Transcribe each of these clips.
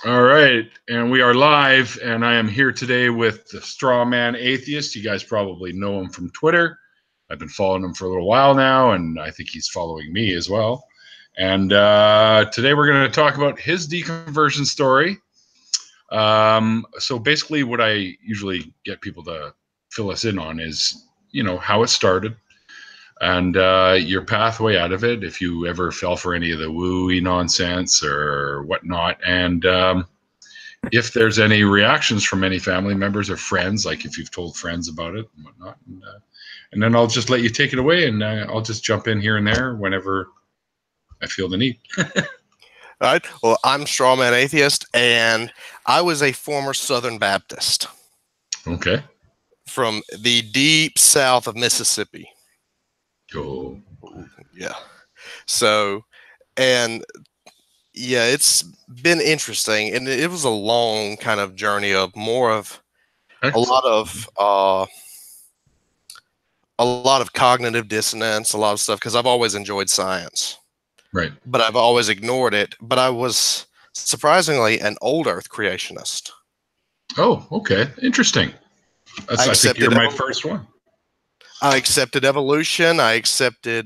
All right, and we are live, and I am here today with the Strawman Atheist. You guys probably know him from Twitter. I've been following him for a little while now, and I think he's following me as well. And today we're going to talk about his deconversion story. So basically, what I usually get people to fill us in on is, how it started and your pathway out of it, if you ever fell for any of the woo-y nonsense or whatnot, and if there's any reactions from any family members or friends, like if you've told friends about it and whatnot. And then I'll just let you take it away, and I'll just jump in here and there whenever I feel the need. All right. Well, I'm Strawman Atheist, and I was a former Southern Baptist. Okay. From the deep south of Mississippi. Oh. Yeah. So, and yeah, it's been interesting, and it was a long kind of journey of more of Excellent. a lot of cognitive dissonance, a lot of stuff, because I've always enjoyed science. Right. But I've always ignored it. But I was surprisingly an old Earth creationist. Oh, okay. Interesting. I think you're my first one. I accepted evolution. I accepted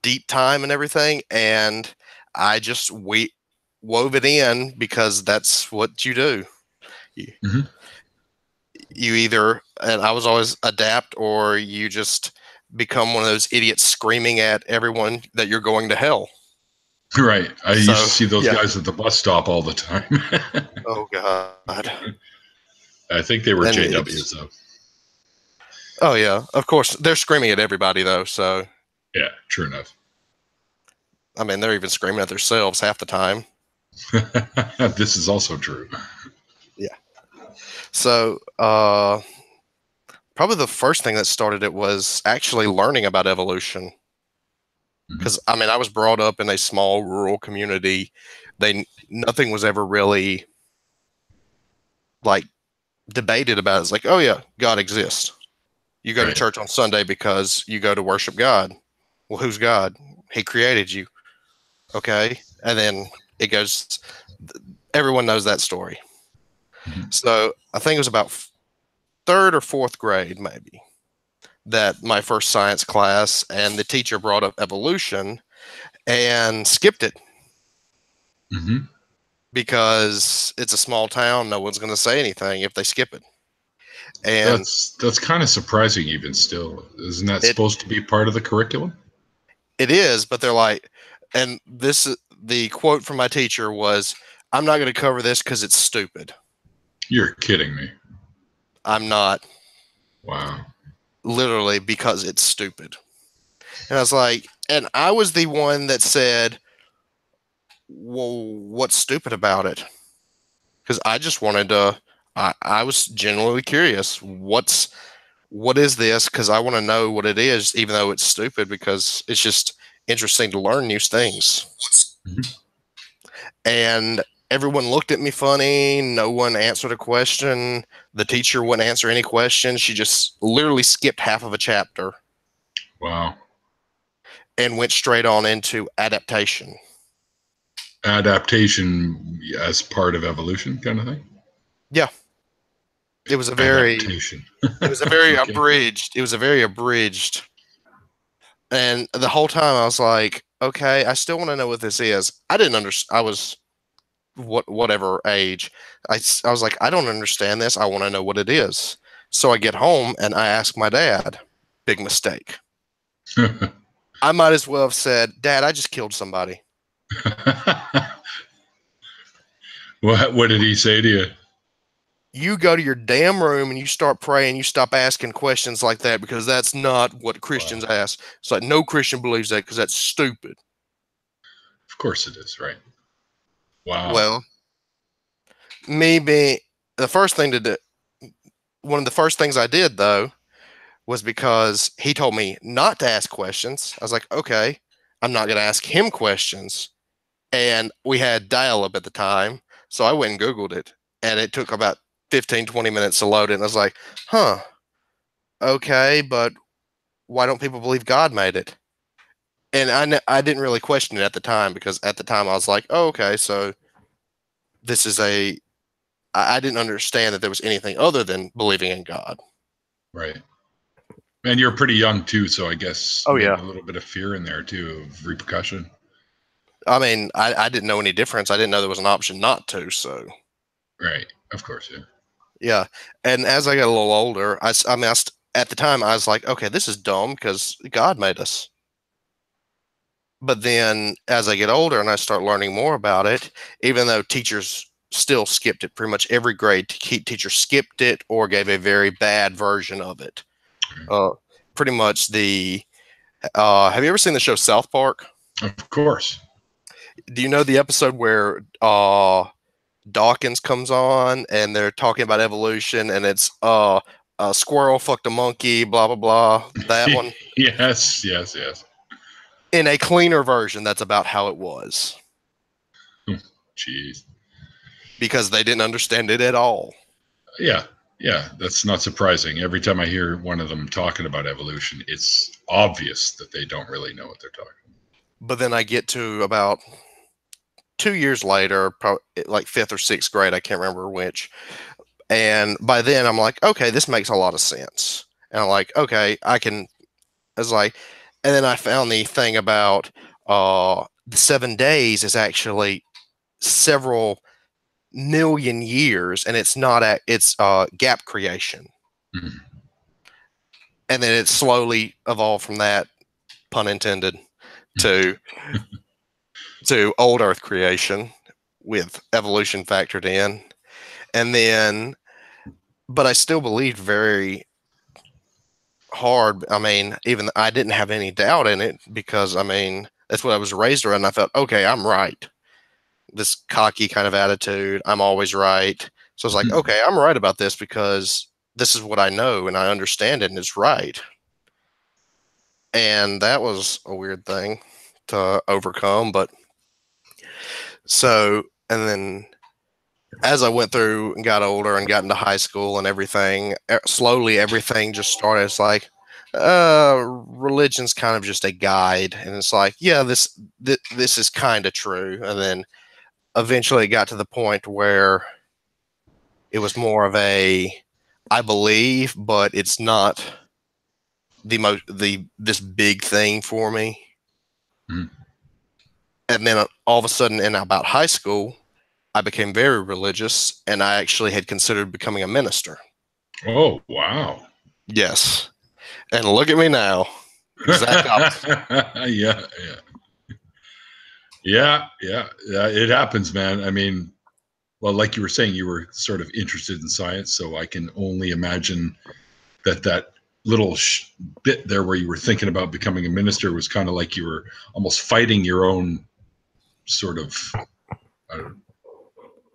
deep time and everything, and I just wove it in because that's what you do. You either, and I was always adapt, or you just become one of those idiots screaming at everyone that you're going to hell. Right. I used to see those guys at the bus stop all the time. Oh, God. I think they were JWs, though. Oh, yeah. Of course. They're screaming at everybody, though, so. Yeah, true enough. I mean, they're even screaming at themselves half the time. This is also true. Yeah. So, probably the first thing that started it was actually learning about evolution. Because, I mean, I was brought up in a small rural community. Nothing was ever really, like, debated about. It's like, oh, yeah, God exists. You go to church on Sunday because you go to worship God. Well, who's God? He created you. Okay. And then it goes, everyone knows that story. So I think it was about third or fourth grade, maybe, that my first science class, and the teacher brought up evolution and skipped it. Because it's a small town. No one's going to say anything if they skip it. And that's kind of surprising, even still. Isn't that supposed to be part of the curriculum? It is, but they're like, and the quote from my teacher was, "I'm not going to cover this because it's stupid." You're kidding me. I'm not. Wow. Literally, because it's stupid. And I was like, and I was the one that said, well, what's stupid about it? Because I just wanted to, I was genuinely curious. What is this? Because I want to know what it is, even though it's stupid, because it's just interesting to learn new things. And everyone looked at me funny. No one answered a question. The teacher wouldn't answer any questions. She just literally skipped half of a chapter. Wow. And went straight on into adaptation. Adaptation as part of evolution kind of thing? Yeah. It was a very adaptation. It was a very abridged. It was a very abridged. And the whole time I was like, okay, I still want to know what this is. I didn't understand. I was whatever age. I was like, I don't understand this. I want to know what it is. So I get home and I ask my dad. Big mistake. I might as well have said, Dad, I just killed somebody. What did he say to you? You go to your damn room and you start praying. You stop asking questions like that, because that's not what Christians ask. It's like, no Christian believes that because that's stupid. Of course it is, right? Wow. Well, maybe the first thing to do, one of the first things I did, though, was because he told me not to ask questions. I was like, okay, I'm not going to ask him questions. And we had dial-up at the time, so I went and Googled it, and it took about 15, 20 minutes to load it. And I was like, okay, but why don't people believe God made it? And I didn't really question it at the time, because at the time I was like, oh, okay, so this is I didn't understand that there was anything other than believing in God. Right. And you're pretty young too, so I guess Oh maybe yeah. a little bit of fear in there too of repercussion. I mean, I didn't know any difference. I didn't know there was an option not to. So Right. Of course, yeah. yeah. And as I got a little older, I mean, at the time I was like, okay, this is dumb because God made us. But then as I get older and I start learning more about it, even though teachers still skipped it, pretty much every grade teacher skipped it or gave a very bad version of it. Uh, Pretty much have you ever seen the show South Park? Of course. Do you know the episode where Dawkins comes on and they're talking about evolution, and it's a squirrel fucked a monkey, blah blah blah. That one. Yes, yes, yes. In a cleaner version, that's about how it was, Jeez. because they didn't understand it at all. Yeah, yeah, that's not surprising. Every time I hear one of them talking about evolution, it's obvious that they don't really know what they're talking about. But then I get to about 2 years later, probably like fifth or sixth grade, I can't remember which. And by then I'm like, okay, this makes a lot of sense. And I'm like, okay, I was like, and then I found the thing about the 7 days is actually several million years, and it's not it's gap creation. Mhm. And then it slowly evolved from that, pun intended, to old Earth creation with evolution factored in. And then, but I still believed very hard. I mean, even I didn't have any doubt in it, because I mean, that's what I was raised around. I felt, okay, I'm right. This cocky kind of attitude, I'm always right. So I was like, okay, I'm right about this because this is what I know and I understand it and it's right. And that was a weird thing to overcome. But so, and then as I went through and got older and got into high school and everything, slowly everything just started. It's like, religion's kind of just a guide, and it's like, yeah, this is kind of true. And then eventually it got to the point where it was more of a, I believe, but it's not this big thing for me. Mhm. And then all of a sudden, in about high school, I became very religious, and I actually had considered becoming a minister. Oh, wow. Yes. And look at me now. Exact opposite. Yeah, yeah. Yeah, yeah, yeah. It happens, man. I mean, well, like you were saying, you were sort of interested in science, so I can only imagine that little bit there where you were thinking about becoming a minister was kind of like you were almost fighting your own sort of uh,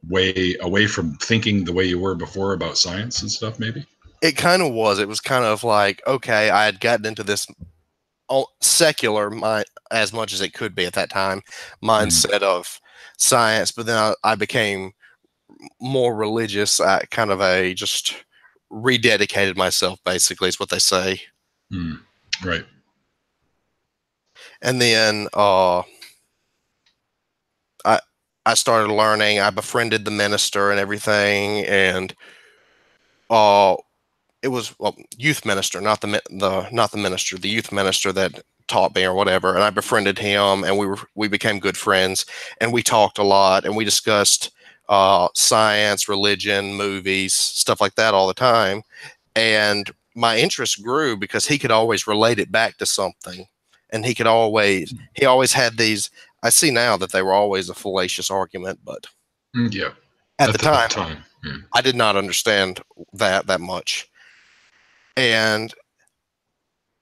way away from thinking the way you were before about science and stuff, maybe. It kind of was. It was kind of like, okay, I had gotten into this secular mind, as much as it could be at that time, mindset of science, but then I became more religious. I kind of just rededicated myself, basically, is what they say. Right. And then I started learning. I befriended the minister and everything, and it was youth minister, not the minister, the youth minister that taught me or whatever. And I befriended him, and we became good friends, and we talked a lot, and we discussed science, religion, movies, stuff like that all the time. And my interest grew because he could always relate it back to something, and he always had these. I see now that they were always a fallacious argument, but Yeah. at the time, Yeah. I did not understand that much. And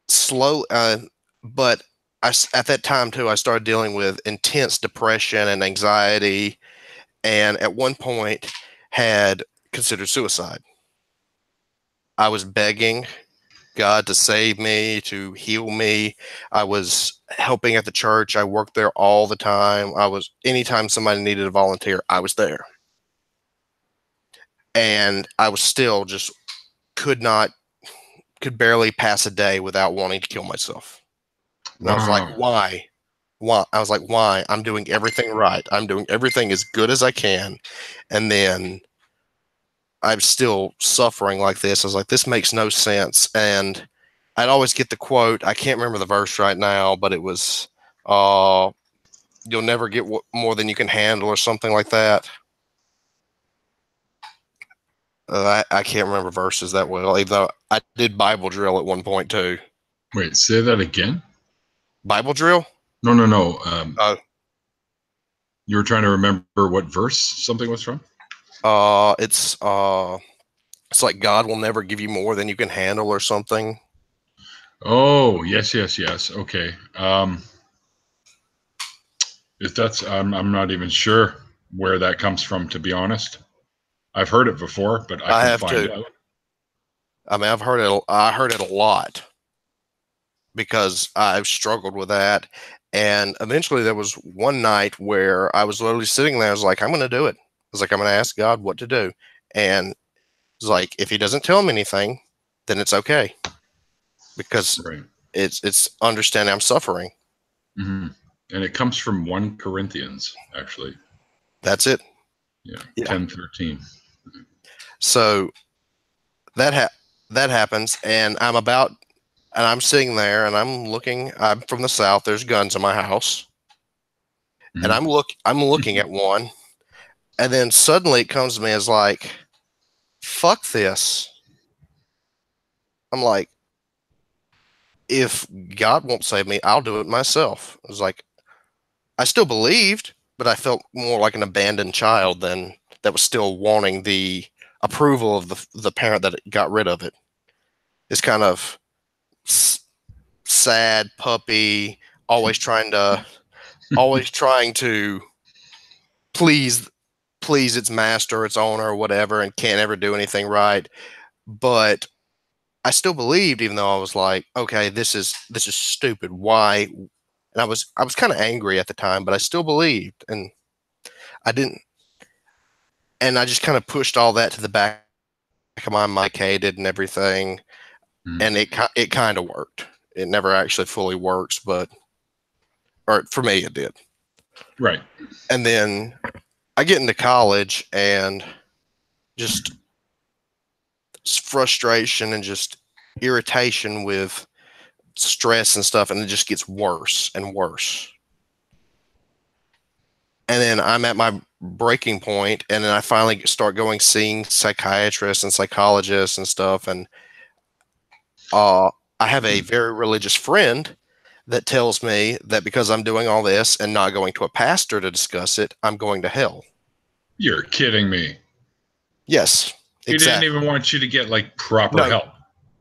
but at that time too, I started dealing with intense depression and anxiety, and at one point had considered suicide. I was begging God to save me, to heal me. I was helping at the church. I worked there all the time. Anytime somebody needed a volunteer, I was there. And I was still just could barely pass a day without wanting to kill myself. And I was like, Wow. why? Why? I was like, why? I'm doing everything right. I'm doing everything as good as I can. And then I'm still suffering like this. I was like, this makes no sense. And I'd always get the quote. I can't remember the verse right now, but it was, you'll never get more than you can handle or something like that. I can't remember verses that well, even though I did Bible drill at one point too. Wait, say that again. Bible drill? No, no, no. Uh, You were trying to remember what verse something was from? it's like God will never give you more than you can handle or something. Oh, yes, yes, yes. Okay. If that's, I'm not even sure where that comes from, to be honest. I've heard it before, but I I can have find to. out. I mean, I heard it a lot because I've struggled with that. And eventually there was one night where I was literally sitting there. I was like, I'm going to do it. I was like, I'm going to ask God what to do. And it's like, if he doesn't tell me anything, then it's okay. Because Right. it's understanding I'm suffering. Mm-hmm. And it comes from 1 Corinthians, actually. That's it. Yeah, Yeah. 10:13. So that happens, and I'm sitting there, and I'm looking. I'm from the South. There's guns in my house, and Mm-hmm. I'm looking at one, and then suddenly it comes to me as like, "Fuck this." I'm like, if God won't save me, I'll do it myself. It was like, I still believed, but I felt more like an abandoned child than that was still wanting the approval of the parent that got rid of it. It's kind of sad puppy, always trying to please its master, its owner, or whatever, and can't ever do anything right. But I still believed, even though I was like, okay, this is stupid. Why? And I was kind of angry at the time, but I still believed, and I didn't. And I just kind of pushed all that to the back of my mind, hated and everything, Mm-hmm. and it kind of worked. It never actually fully works, but or for me it did. Right. And then I get into college and just frustration and just irritation with stress and stuff, and it just gets worse and worse. And then I'm at my breaking point, and then I finally start seeing psychiatrists and psychologists and stuff. And I have a very religious friend that tells me that because I'm doing all this and not going to a pastor to discuss it, I'm going to hell. You're kidding me. Yes, He exactly. didn't even want you to get like proper No, help.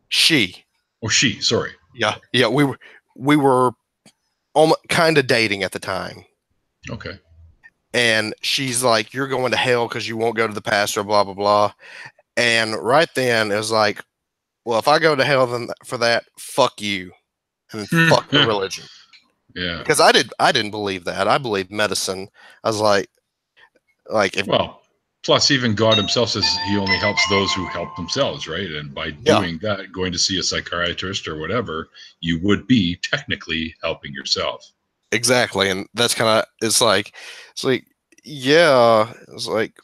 she. Oh, she. Sorry. Yeah, yeah. We were almost kind of dating at the time. Okay. And she's like, "You're going to hell because you won't go to the pastor." Blah blah blah. And right then it was like, well, if I go to hell then for that, fuck you, and fuck the religion. Yeah. Because I didn't believe that. I believed medicine. I was like if Well, plus even God himself says he only helps those who help themselves, right? And by doing that, going to see a psychiatrist or whatever, you would be technically helping yourself. exactly. And that's kind of it's like yeah, it's like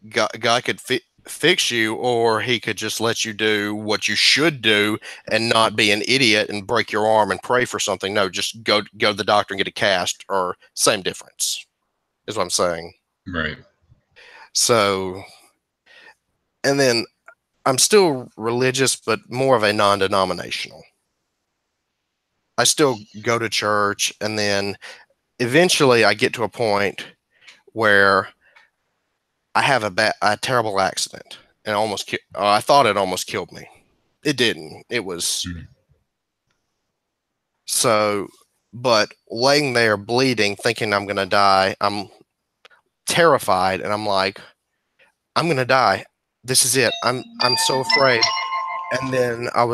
God could fix you, or he could just let you do what you should do and not be an idiot and break your arm and pray for something. No, just go to the doctor and get a cast, or same difference is what I'm saying. Right. So, and then I'm still religious, but more of a non-denominational. I still go to church, and then eventually I get to a point where I have a terrible accident, and I thought it almost killed me. It didn't. It was so, but laying there bleeding, thinking I'm gonna die, I'm terrified, and I'm like, I'm gonna die. This is it. I'm so afraid. And then I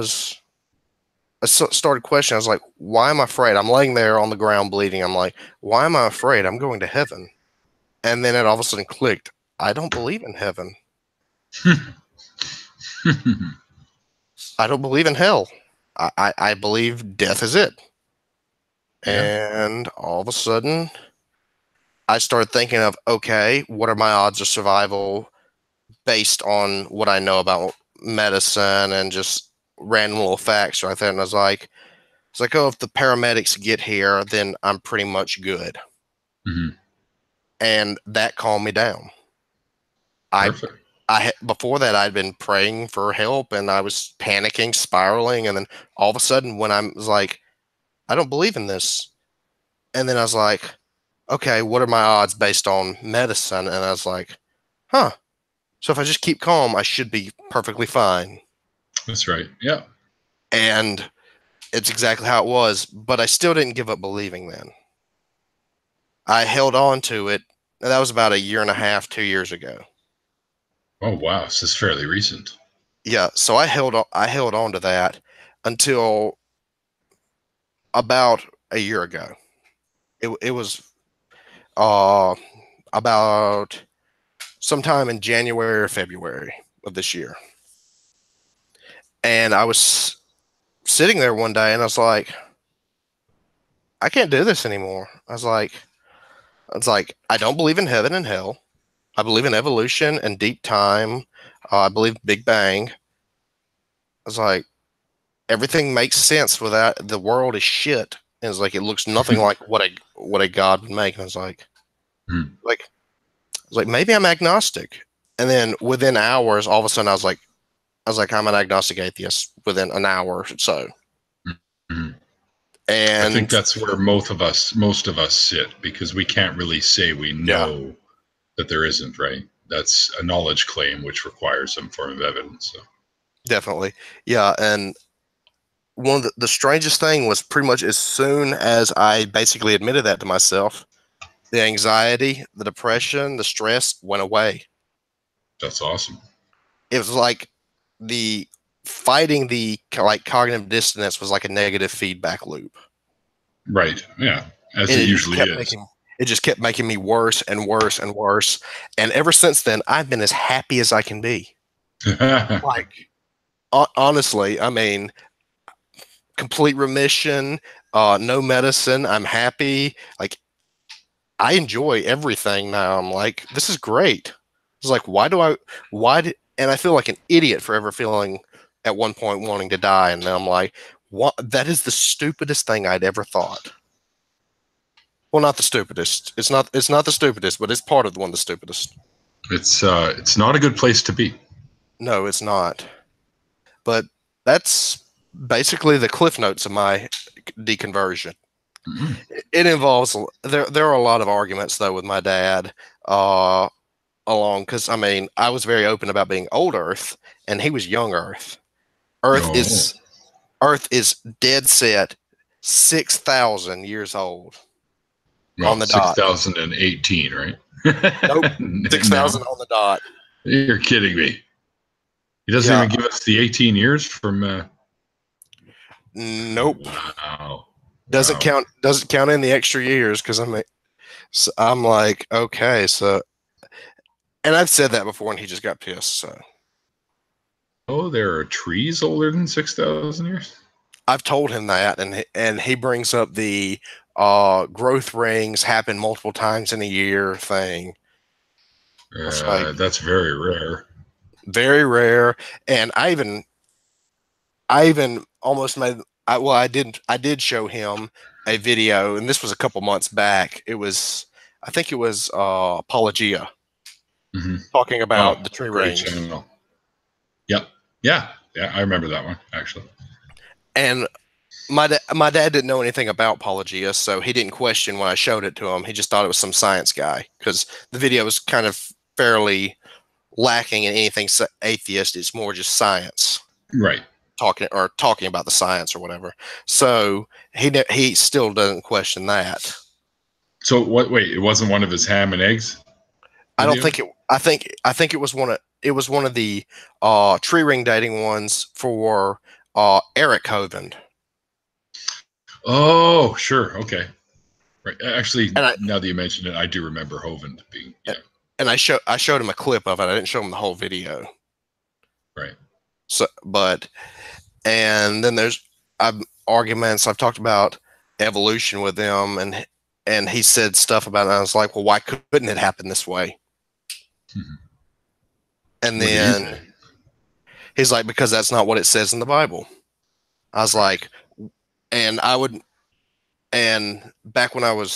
started questioning. I was like, why am I afraid? I'm laying there on the ground bleeding. I'm like, why am I afraid? I'm going to heaven. And then it all of a sudden clicked. I don't believe in heaven. I don't believe in hell. I believe death is it. Yeah. And all of a sudden, I started thinking of, okay, what are my odds of survival based on what I know about medicine and just random little facts right there. And I was like, oh, if the paramedics get here, then I'm pretty much good. Hmm. And that calmed me down. I Perfect. before that I'd been praying for help and I was panicking, spiraling, and then all of a sudden when I was like, I don't believe in this, and then I was like, okay, what are my odds based on medicine? And I was like, huh. So if I just keep calm, I should be perfectly fine. That's right. Yeah. And it's exactly how it was, but I still didn't give up believing then. I held on to it. That was about a year and a half, 2 years ago. Oh wow, this is fairly recent. Yeah, so I held on to that until about a year ago. It was uh about sometime in January or February of this year. And I was sitting there one day and I was like, I can't do this anymore. I don't believe in heaven and hell. I believe in evolution and deep time. I believe Big Bang. I was like, everything makes sense without the world is shit. And it's like it looks nothing like what a god would make. And I was Mhm. like maybe I'm agnostic. And then within hours, all of a sudden I was like I'm an agnostic atheist within an hour or so. Mhm. I think And that's where most of us sit, because we can't really say we yeah, know that there isn't, right? That's a knowledge claim, which requires some form of evidence. So. definitely. Yeah. And one of the strangest thing was pretty much as soon as I basically admitted that to myself, the anxiety, the depression, the stress went away. That's awesome. It was like the fighting the like cognitive dissonance was like a negative feedback loop. Right. Yeah. As And it usually is. it just kept making me worse and worse and worse. And ever since then, I've been as happy as I can be. Like honestly, I mean, complete remission, no medicine. I'm happy. Like I enjoy everything now. I'm like, this is great. It's like, and I feel like an idiot for ever feeling at one point wanting to die. And then I'm like, what? That is the stupidest thing I'd ever thought. Well, not the stupidest. It's not the stupidest, but it's part of the one of the stupidest. It's not a good place to be. No, it's not. But that's basically the cliff notes of my deconversion. Mhm. It involves there are a lot of arguments though with my dad along because I mean I was very open about being old Earth and he was young Earth. Earth Oh, is Earth is dead set 6,000 years old on well, the dot. 6,018, right? Nope, No, 6,000 on the dot. you're kidding me. He doesn't Yeah, even give us the 18 years from. nope. Wow. Doesn't Wow. count in the extra years because I'm like okay so and I've said that before and he just got pissed so. Oh, there are trees older than 6,000 years? I've told him that, and he brings up the growth rings happen multiple times in a year thing. It's like That's very rare. very rare, and I even almost made. I did show him a video, and this was a couple months back. I think it was Apologia Hmm. talking Oh, about the tree great rings, channel. Yep. Yeah. Yeah. I remember that one, actually. and my dad didn't know anything about Pelagius, so he didn't question when I showed it to him. He just thought it was some science guy because the video was kind of fairly lacking in anything atheist. It's more just science Right. talking about the science or whatever. So he still doesn't question that. So what? Wait, it wasn't one of his ham and eggs I don't videos? think it. I think it was one of the tree ring dating ones for Eric Hovind. Oh, sure. Okay. Right. Actually, And I now that you mention it, I do remember Hovind being. Yeah. and I showed him a clip of it. I didn't show him the whole video. Right. So, but and then there's arguments I've talked about evolution with them, and he said stuff about it. And I was like, well, why couldn't it happen this way? And What did he then say? he's like, because that's not what it says in the Bible. I was like, and back when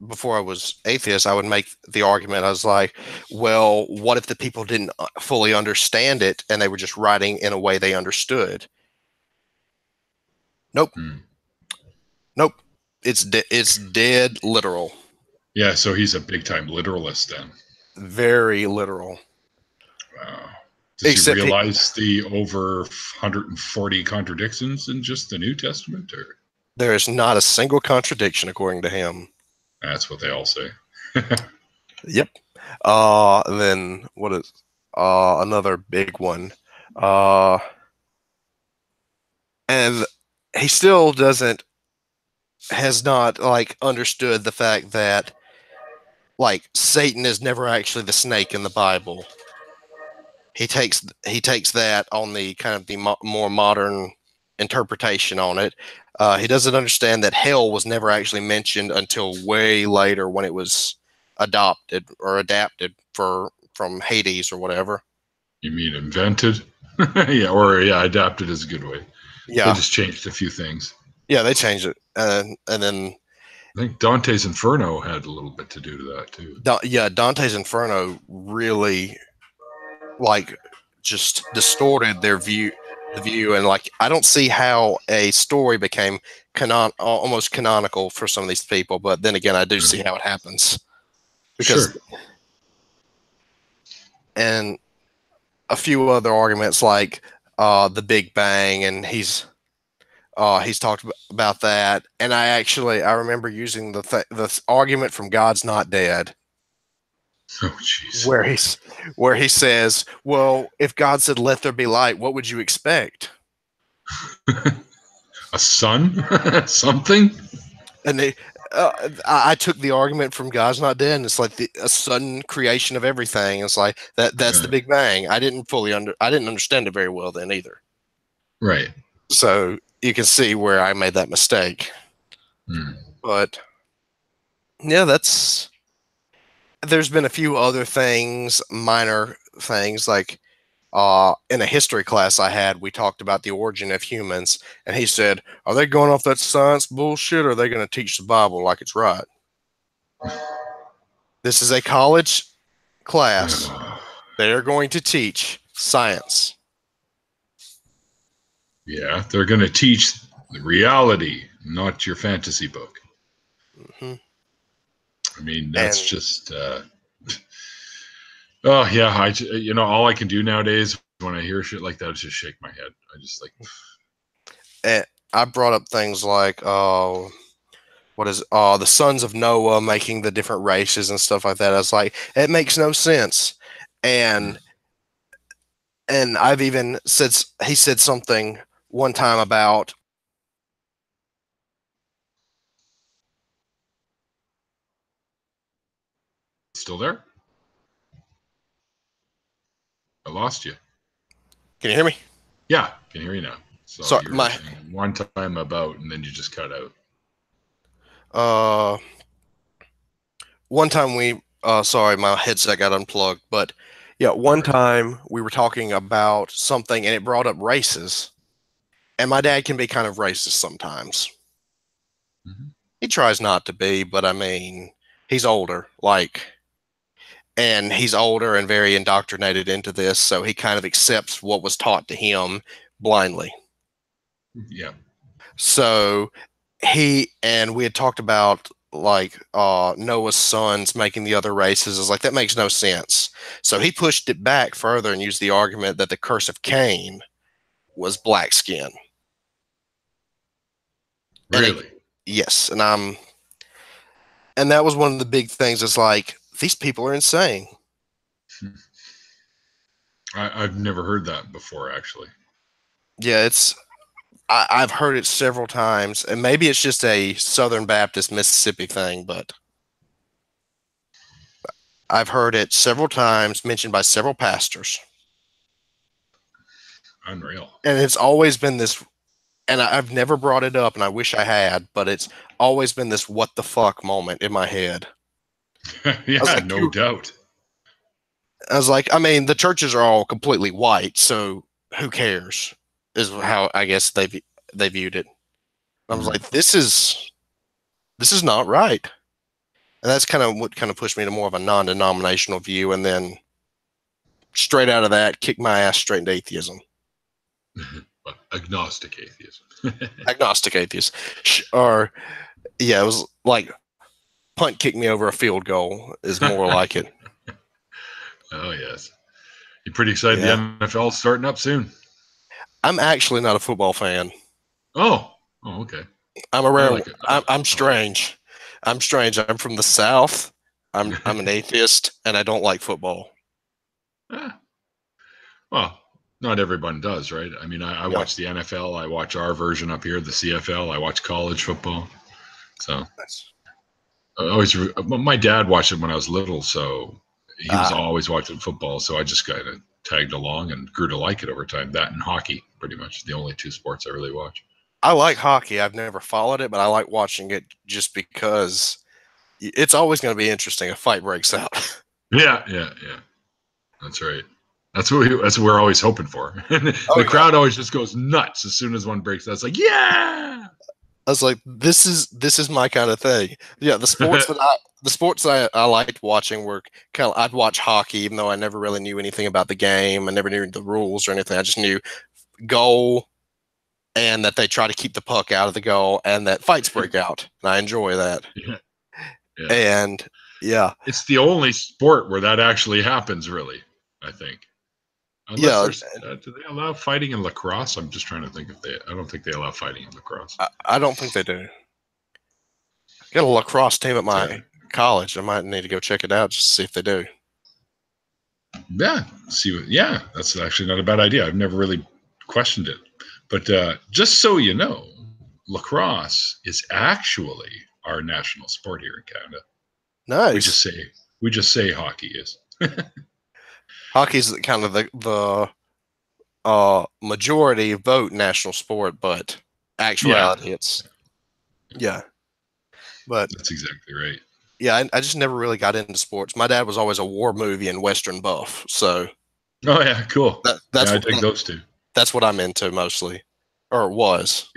before I was atheist, I would make the argument. I was like, well, what if the people didn't fully understand it and they were just writing in a way they understood? Nope. Nope. It's dead literal. Yeah, so he's a big time literalist then. Very literal. Wow. Does Except he realize the over 140 contradictions in just the New Testament? Or there is not a single contradiction according to him. that's what they all say. Yep. Then what is another big one? And he still has not like understood the fact that like Satan is never actually the snake in the Bible. He takes that on the kind of the more modern interpretation on it. He doesn't understand that hell was never actually mentioned until way later when it was adapted from Hades or whatever. You mean invented? Yeah, adapted is a good way. Yeah. They just changed a few things. Yeah, they changed it. And then I think Dante's Inferno had a little bit to do to that too. Dante's Inferno really like just distorted the view, and like I don't see how a story became almost canonical for some of these people, but then again I do see how it happens. Because and a few other arguments like the Big Bang, and he's talked about that, and I remember using the argument from God's Not Dead. Oh, jeez. Where he says, well, if God said, let there be light, what would you expect? A sun? Something? And I took the argument from God's Not Dead, and it's like a sudden creation of everything. It's like that's the Big Bang. I didn't understand it very well then either. Right. So you can see where I made that mistake. But yeah, there's been a few other things, minor things, like in a history class I had, we talked about the origin of humans, and he said, are they going off that science bullshit, or are they going to teach the Bible like it's right? This is a college class. They're going to teach science. Yeah, they're going to teach the reality, not your fantasy book. I mean, that's just oh yeah, all I can do nowadays when I hear shit like that is just shake my head. I just like. And I brought up things like the sons of Noah making the different races and stuff like that. I was like, it makes no sense. And I've even he said something one time about Still there? I lost you. Can you hear me? Yeah, can hear you now. So sorry, you were saying one time about, and then you just cut out. One time sorry, my headset got unplugged, but yeah, one time we were talking about something and it brought up races, and my dad can be kind of racist sometimes. He tries not to be, but I mean, he's older, and he's older and very indoctrinated into this, so he kind of accepts what was taught to him blindly. Yeah. So we had talked about Noah's sons making the other races. Is like, that makes no sense. So he pushed it back further and used the argument that the curse of Cain was black skin. Really? Yes. And that was one of the big things. It's like, these people are insane. I've never heard that before, actually. Yeah, I've heard it several times, and maybe it's just a Southern Baptist Mississippi thing, but I've heard it several times mentioned by several pastors. Unreal. And it's always been this and I've never brought it up, and I wish I had, but it's always been this "what the fuck" moment in my head. Yeah, no doubt. I was like, I mean, the churches are all completely white, so who cares? Is how I guess they viewed it. I was like, this is not right, and that's kind of what kind of pushed me to more of a non-denominational view, and then straight out of that, kicked my ass straight into atheism. Agnostic atheism. Agnostic atheist, or yeah, it was like punt kick me over a field goal is more like it. Oh yes, you're pretty excited. Yeah. The NFL's starting up soon. I'm actually not a football fan. Oh, okay. I'm a rare. I'm strange. I'm strange. I'm from the South. I'm an atheist, and I don't like football. Well, not everyone does, right? I mean, I watch the NFL. I watch our version up here, the CFL. I watch college football. So my dad watched it when I was little, so he was always watching football. So I just kind of tagged along and grew to like it over time. That and hockey, pretty much the only two sports I really watch. I like hockey. I've never followed it, but I like watching it just because it's always going to be interesting. A fight breaks out. Yeah. That's right. That's what we're always hoping for. The crowd always just goes nuts as soon as one breaks out. It's like, yeah. I was like, this is my kind of thing. Yeah, the sports that I liked watching were kind of, I'd watch hockey, even though I never really knew anything about the game. I never knew the rules or anything. I just knew goal, and that they try to keep the puck out of the goal, and that fights break out. And I enjoy that. Yeah. And yeah, it's the only sport where that actually happens, really, I think. Unless do they allow fighting in lacrosse? I'm just trying to think I don't think they allow fighting in lacrosse. I don't think they do. I got a lacrosse team at my college. I might need to go check it out just to see if they do. Yeah, that's actually not a bad idea. I've never really questioned it. But just so you know, lacrosse is actually our national sport here in Canada. Nice. We just say hockey is. Hockey's kind of the majority vote national sport, but actuality it's But that's exactly right. Yeah, I just never really got into sports. My dad was always a war movie and Western buff, so. Oh yeah, cool. That's I take those two. That's what I'm into mostly, or was.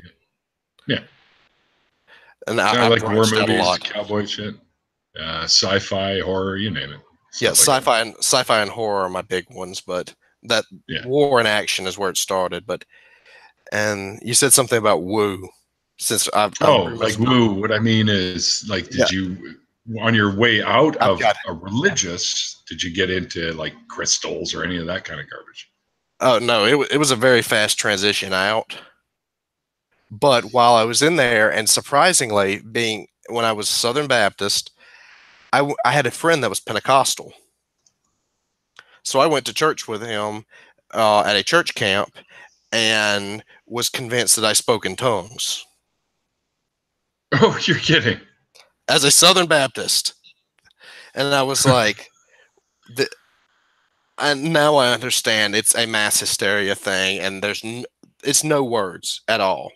Yeah. And I like war movies, cowboy shit, sci-fi, horror, you name it. Yeah, sci-fi and horror are my big ones, but that war and action is where it started. And you said something about woo. Like woo. What I mean is, like, did you, on your way out of a religious, did you get into like crystals or any of that kind of garbage? Oh no, it was a very fast transition out. But while I was in there, and surprisingly, when I was Southern Baptist, I had a friend that was Pentecostal. So I went to church with him at a church camp and was convinced that I spoke in tongues. Oh, you're kidding. As a Southern Baptist. And I was like, and now I understand it's a mass hysteria thing, and it's no words at all.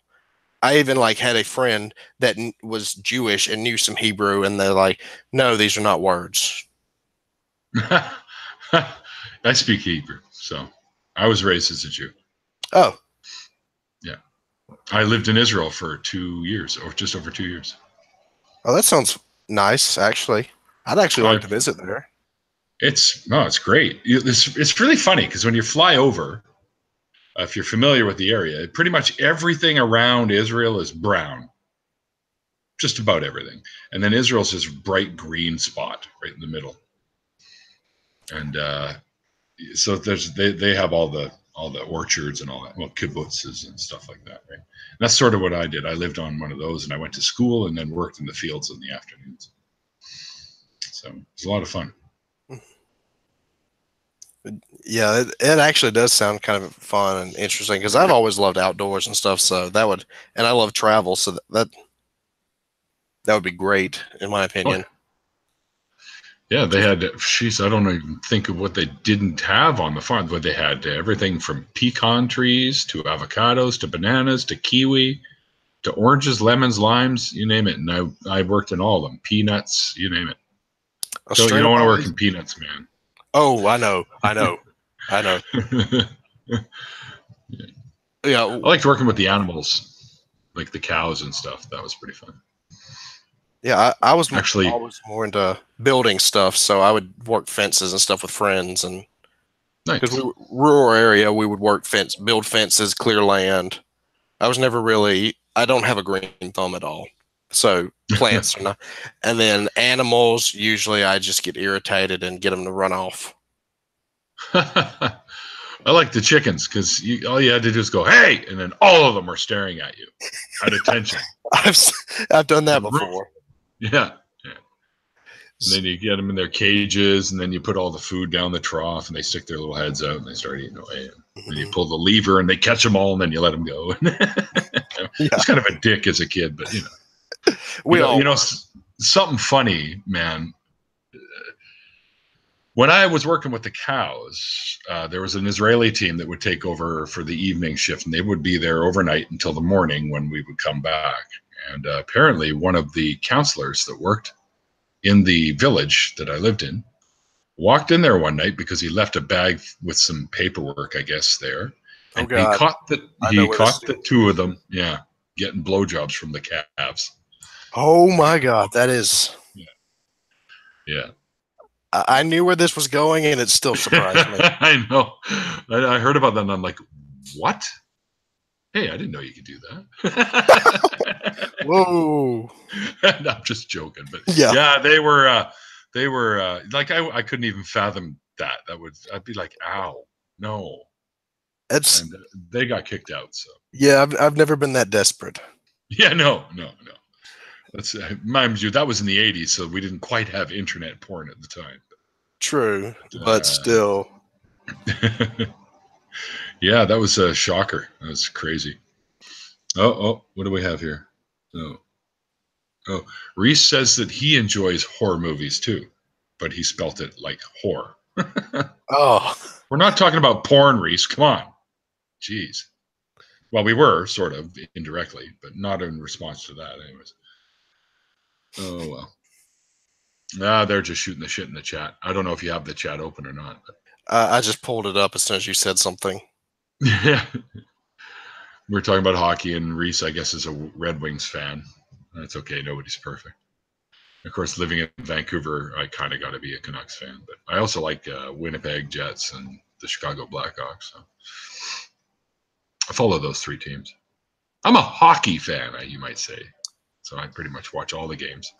I even had a friend that was Jewish and knew some Hebrew, and they're like, no, these are not words. I speak Hebrew, so I was raised as a Jew. Oh. Yeah. I lived in Israel for 2 years, or just over 2 years. Oh, that sounds nice, actually. I'd actually like to visit there. It's great. It's really funny because when you fly over, if you're familiar with the area, pretty much everything around Israel is brown. Just about everything. And then Israel's this bright green spot right in the middle. And so they have all the orchards and all that, kibbutzes and stuff like that, right? And that's sort of what I did. I lived on one of those, and I went to school and then worked in the fields in the afternoons. So it was a lot of fun. Yeah, it actually does sound kind of fun and interesting because I've always loved outdoors and stuff. So and I love travel, so that would be great in my opinion. Yeah, they had, I don't even think of what they didn't have on the farm, but they had everything from pecan trees to avocados to bananas to kiwi to oranges, lemons, limes, you name it. And I worked in all of them. Peanuts, you name it. You Straight don't up want to work in amazing. peanuts, man. Oh, I know. Yeah. I liked working with the animals, like the cows and stuff. That was pretty fun. Yeah, I was Actually, always more into building stuff, so I would work fences and stuff with friends, and because we nice. were rural area, we would build fences, clear land. I was never really, I don't have a green thumb at all, so plants are not. And then animals, usually I just get irritated and get them to run off. I like the chickens because all you had to do is go, hey, and then all of them were staring at you at attention. I've I've done that before. Yeah. And then you get them in their cages, and then you put all the food down the trough, and they stick their little heads out, and they start eating away. And then you pull the lever, and they catch them all, and then you let them go. It's kind of a dick as a kid, but something funny, man. When I was working with the cows, there was an Israeli team that would take over for the evening shift, and they would be there overnight until the morning when we would come back. And apparently, one of the counselors that worked in the village that I lived in walked in there one night because he left a bag with some paperwork, I guess, there. And he caught the two of them, getting blowjobs from the calves. Oh my God, that is. Yeah. I knew where this was going, and it still surprised me. I know. I heard about that, and I'm like, what? Hey, I didn't know you could do that. Whoa. No, I'm just joking, but yeah, they were like, I couldn't even fathom that. I'd be like, ow, no. And they got kicked out. So yeah, I've never been that desperate. Yeah, no. That's mind you, that was in the 80s, so we didn't quite have internet porn at the time. True, but still. Yeah, that was a shocker. That was crazy. Oh, what do we have here? Oh, Reese says that he enjoys horror movies too, but he spelt it like whore. Oh. We're not talking about porn, Reese. Come on. Jeez. Well, we were, sort of, indirectly, but not in response to that, anyways. Oh, well. They're just shooting the shit in the chat. I don't know if you have the chat open or not. But. I just pulled it up as soon as you said something. Yeah. We're talking about hockey, and Reese, I guess, is a Red Wings fan. That's okay. Nobody's perfect. Of course, living in Vancouver, I kind of got to be a Canucks fan. But I also like Winnipeg Jets and the Chicago Blackhawks. So I follow those three teams. I'm a hockey fan, you might say. So I pretty much watch all the games.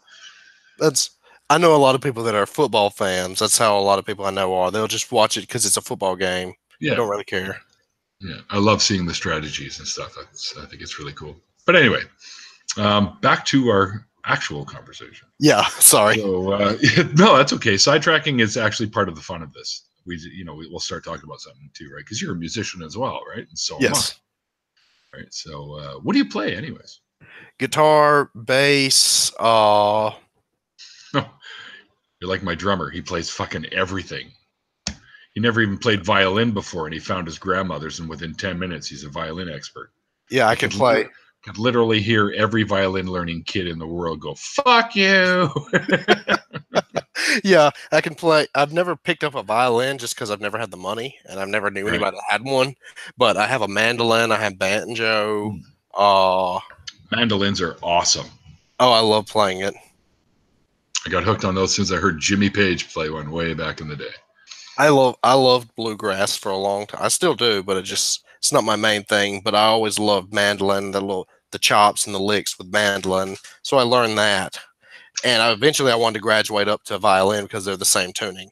I know a lot of people that are football fans. That's how a lot of people I know are. They'll just watch it because it's a football game. Yeah. They don't really care. Yeah, I love seeing the strategies and stuff. I think it's really cool. But anyway, back to our actual conversation. Yeah, sorry. So, no, that's okay. Sidetracking is actually part of the fun of this. We'll start talking about something too, right? Because you're a musician as well, right? And so yes. Am I. Right. So, what do you play, anyways? Guitar, bass. You're like my drummer. He plays fucking everything. He never even played violin before, and he found his grandmother's, and within 10 minutes, he's a violin expert. Yeah, I can play. Could literally hear every violin learning kid in the world go, fuck you. Yeah, I can play. I've never picked up a violin just because I've never had the money, and I've never knew anybody that had one. But I have a mandolin. I have banjo. Mandolins are awesome. Oh, I love playing it. I got hooked on those since I heard Jimmy Page play one way back in the day. I loved bluegrass for a long time. I still do, but it's not my main thing. But I always loved mandolin, the chops and the licks with mandolin. So I learned that, and eventually I wanted to graduate up to violin because they're the same tuning.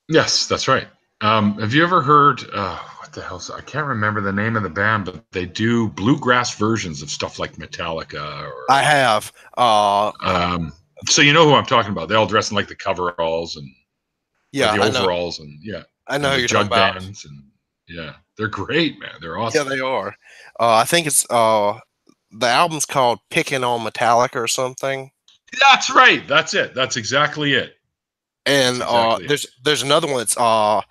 Yes, that's right. Have you ever heard? What the hell? I can't remember the name of the band, but they do bluegrass versions of stuff like Metallica. I have. So you know who I'm talking about? They all dress in like the coveralls and the overalls, and I know who you're talking about. Bands and they're great, man. They're awesome. Yeah, they are. I think it's the album's called "Picking on Metallica" or something. That's right. That's it. That's exactly it. And exactly it. there's another one that's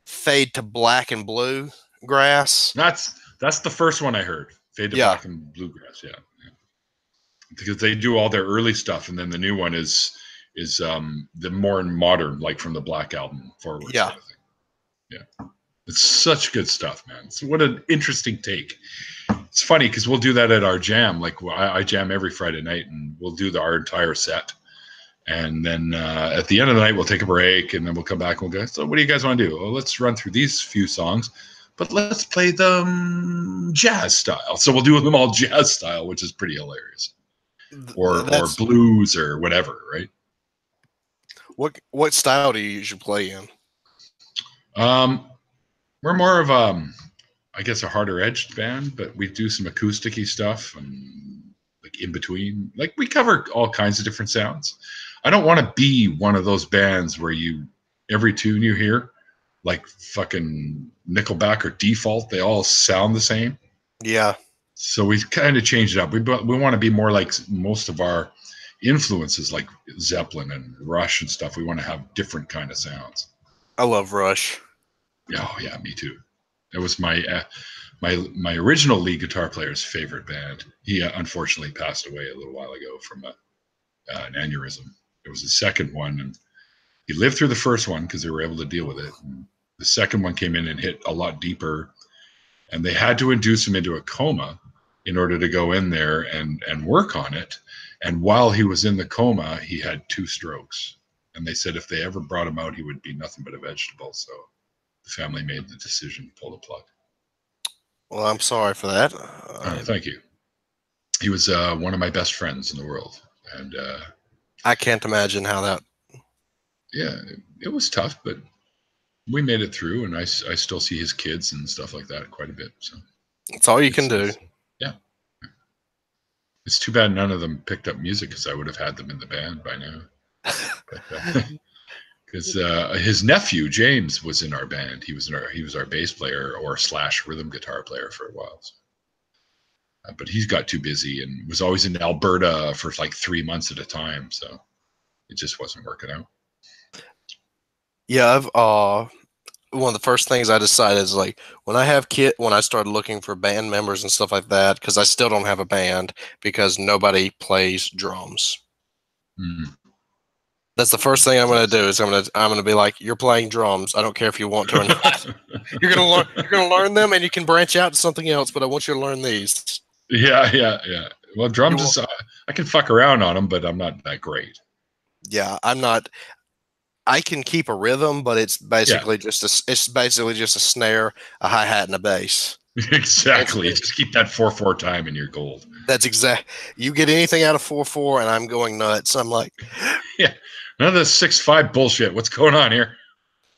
fade to black and blue grass. That's the first one I heard. Fade to Yeah, Black and Bluegrass. Yeah, because they do all their early stuff, and then the new one is the more modern, like from the Black Album forward yeah. sort of thing. Yeah, it's such good stuff, man. So what an interesting take. It's funny because we'll do that at our jam. Like I jam every Friday night, and we'll do our entire set. And then at the end of the night, we'll take a break, and then we'll come back and we'll go, so what do you guys want to do? Well, let's run through these few songs, but let's play them jazz style. So we'll do them all jazz style, which is pretty hilarious. Or That's blues or whatever, right? what style do you usually play in? We're more of I guess a harder edged band, but we do some acousticy stuff and like in between. Like we cover all kinds of different sounds. I don't want to be one of those bands where every tune you hear, like fucking Nickelback or Default, they all sound the same. Yeah. So we kind of changed it up. We want to be more like most of our influences, like Zeppelin and Rush and stuff. We want to have different kind of sounds. I love Rush. Oh yeah, me too. It was my original lead guitar player's favorite band. He unfortunately passed away a little while ago from an aneurysm. It was his second one, and he lived through the first one because they were able to deal with it. And the second one came in and hit a lot deeper, and they had to induce him into a coma in order to go in there and work on it. And while he was in the coma, he had 2 strokes. And they said if they ever brought him out, he would be nothing but a vegetable. So the family made the decision to pull the plug. Well, I'm sorry for that. Thank you. He was one of my best friends in the world. And I can't imagine how that. Yeah, it was tough, but we made it through, and I still see his kids and stuff like that quite a bit. So It's all you can do. Yeah. It's too bad none of them picked up music because I would have had them in the band by now. Because his nephew James was in our band. He was our bass player or / rhythm guitar player for a while. So. But he's got too busy and was always in Alberta for like 3 months at a time. So it just wasn't working out. Yeah, one of the first things I decided is like when I started looking for band members and stuff like that, because I still don't have a band because nobody plays drums. Mm. That's the first thing I'm going to do is I'm going to be like, you're playing drums. I don't care if you want to or not. You're going to learn them and you can branch out to something else, but I want you to learn these. Yeah. Well, drums I can fuck around on them, but I'm not that great. Yeah, I'm not. I can keep a rhythm, but it's basically just a snare, a hi-hat, and a bass. Exactly. Just keep that 4/4 time and you're gold. That's exact. You get anything out of 4/4 and I'm going nuts. I'm like, yeah, none of this 6/5 bullshit. What's going on here?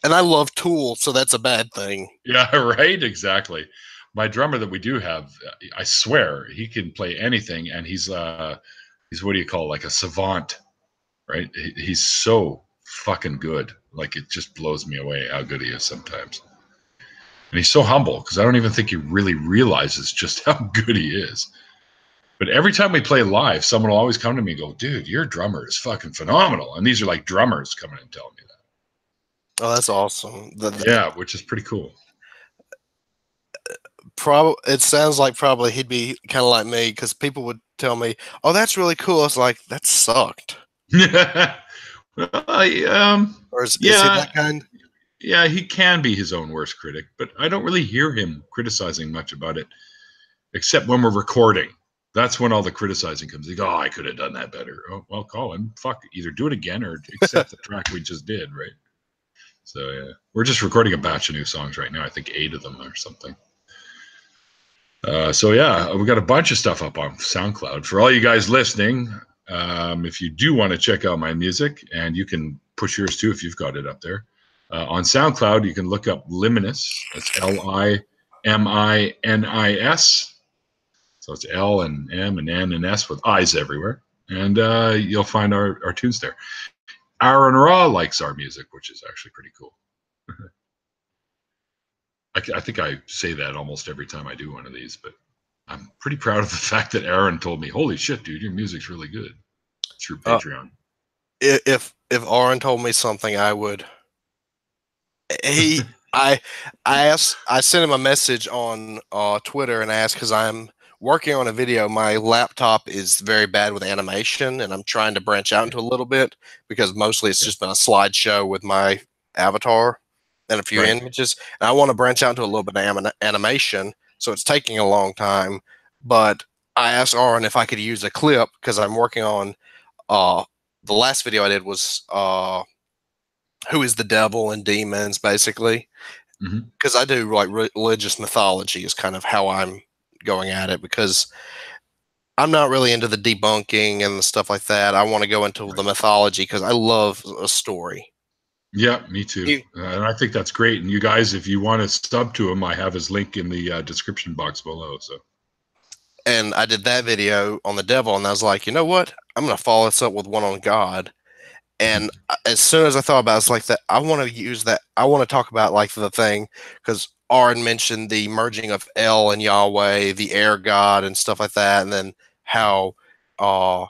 And I love Tool, so that's a bad thing. Yeah, right. Exactly. My drummer that we do have, I swear, he can play anything, and he's what do you call, like a savant, right? He's so fucking good. Like it just blows me away how good he is sometimes. And he's so humble because I don't even think he really realizes just how good he is. But every time we play live, someone will always come to me and go, dude, your drummer is fucking phenomenal. And these are like drummers coming and telling me that. Oh, that's awesome. Yeah, which is pretty cool. It sounds like probably he'd be kind of like me because people would tell me, oh, that's really cool. I was like, that sucked. Or is he that kind? Yeah, he can be his own worst critic, but I don't really hear him criticizing much about it, except when we're recording. That's when all the criticizing comes. They go, oh, I could have done that better. Oh, well, Colin, fuck, either do it again or accept the track we just did, right? So, yeah. We're just recording a batch of new songs right now. I think 8 of them or something. So, yeah, we got a bunch of stuff up on SoundCloud. For all you guys listening, if you do want to check out my music, and you can push yours too if you've got it up there, on SoundCloud, you can look up Liminus. That's Liminis. So it's L and M and N and S with I's everywhere. And you'll find our tunes there. Aaron Raw likes our music, which is actually pretty cool. I think I say that almost every time I do one of these, but I'm pretty proud of the fact that Aaron told me, holy shit, dude, your music's really good, through Patreon. If Aaron told me something, I would. He I sent him a message on Twitter and asked, because I'm working on a video. My laptop is very bad with animation, and I'm trying to branch out into a little bit because mostly it's just been a slideshow with my avatar and a few Right. images. And I want to branch out into a little bit of animation, so it's taking a long time. But I asked Aaron if I could use a clip because I'm working on the last video I did was who is the devil and demons, basically, Hmm. because I do like religious mythology is kind of how I'm going at it, because I'm not really into the debunking and the stuff like that. I want to go into the mythology because I love a story. Yeah, me too. You- And I think that's great. And you guys, if you want to sub to him, I have his link in the description box below. So And I did that video on the devil, and I was like, you know what? I'm going to follow this up with one on God. And as soon as I thought about it, it's like that, I want to use that. I want to talk about like the thing, because Aaron mentioned the merging of El and Yahweh, the air God, and stuff like that, and then how uh,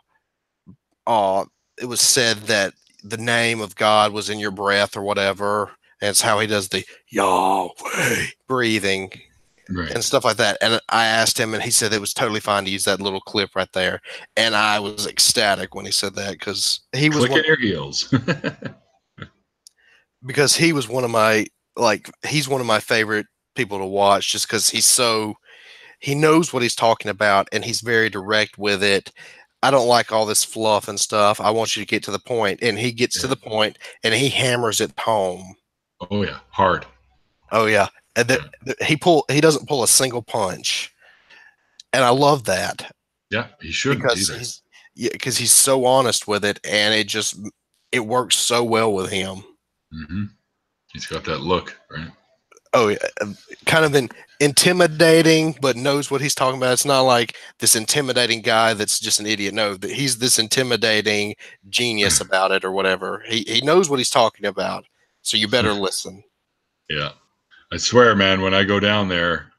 it was said that the name of God was in your breath or whatever, and it's how he does the Yahweh breathing right. and stuff like that. And I asked him, and he said it was totally fine to use that little clip right there. And I was ecstatic when he said that, because he was Click one. at your heels. Because he was one of my, like, he's one of my favorite people to watch, just because he knows what he's talking about, and he's very direct with it. I don't like all this fluff and stuff. I want you to get to the point, and he gets to Yeah. the point, and he hammers it home. Oh yeah, hard. Oh yeah, and Yeah. he doesn't pull a single punch, and I love that, Yeah, he shouldn't because either. he's so honest with it, and it works so well with him. Hmm. He's got that look, right? Oh yeah, kind of intimidating, but knows what he's talking about. It's not like this intimidating guy that's just an idiot. No, that he's this intimidating genius about it or whatever. He knows what he's talking about. So you better listen. Yeah, I swear, man. When I go down there,